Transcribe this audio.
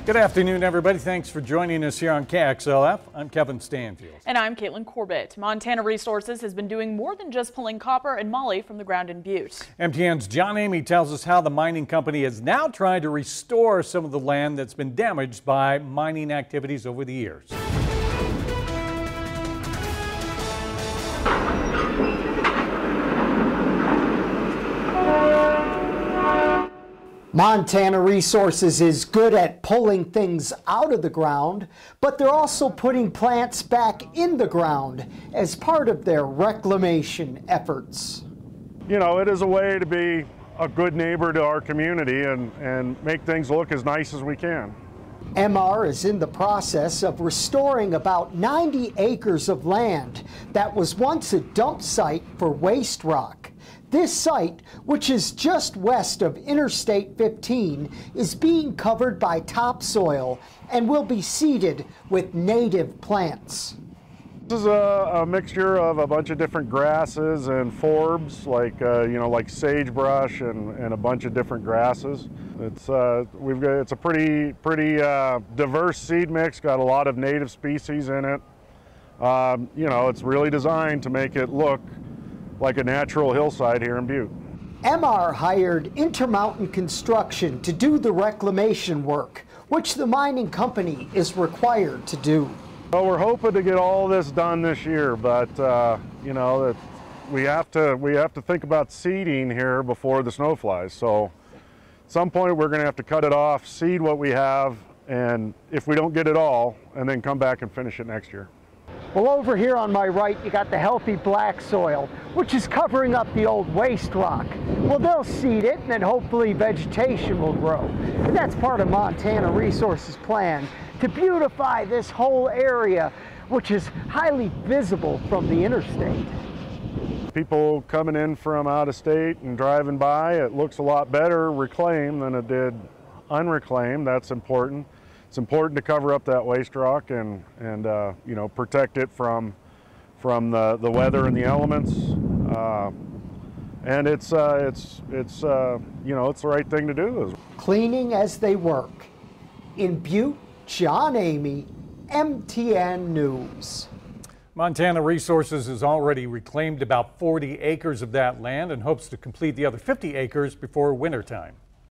Good afternoon, everybody. Thanks for joining us here on KXLF. I'm Kevin Stanfield. And I'm Caitlin Corbett. Montana Resources has been doing more than just pulling copper and moly from the ground in Butte. MTN's John Amy tells us how the mining company is now trying to restore some of the land that's been damaged by mining activities over the years. Montana Resources is good at pulling things out of the ground, but they're also putting plants back in the ground as part of their reclamation efforts. You know, it is a way to be a good neighbor to our community and make things look as nice as we can. MR is in the process of restoring about 90 acres of land that was once a dump site for waste rock. This site, which is just west of Interstate 15, is being covered by topsoil and will be seeded with native plants. This is a mixture of a bunch of different grasses and forbs, like like sagebrush and a bunch of different grasses. It's a pretty diverse seed mix. Got a lot of native species in it. It's really designed to make it look like a natural hillside here in Butte. MR hired Intermountain Construction to do the reclamation work, which the mining company is required to do. Well, we're hoping to get all this done this year, but we have to think about seeding here before the snow flies. So at some point we're going to have to cut it off, seed what we have, and if we don't get it all, and then come back and finish it next year. Well, over here on my right, you got the healthy black soil, which is covering up the old waste rock. Well, they'll seed it, and then hopefully vegetation will grow. And that's part of Montana Resources' plan to beautify this whole area, which is highly visible from the interstate. People coming in from out of state and driving by, it looks a lot better reclaimed than it did unreclaimed. That's important. It's important to cover up that waste rock and protect it from the weather and the elements. And it's the right thing to do. Cleaning as they work. In Butte, John Amy, MTN News. Montana Resources has already reclaimed about 40 acres of that land and hopes to complete the other 50 acres before wintertime.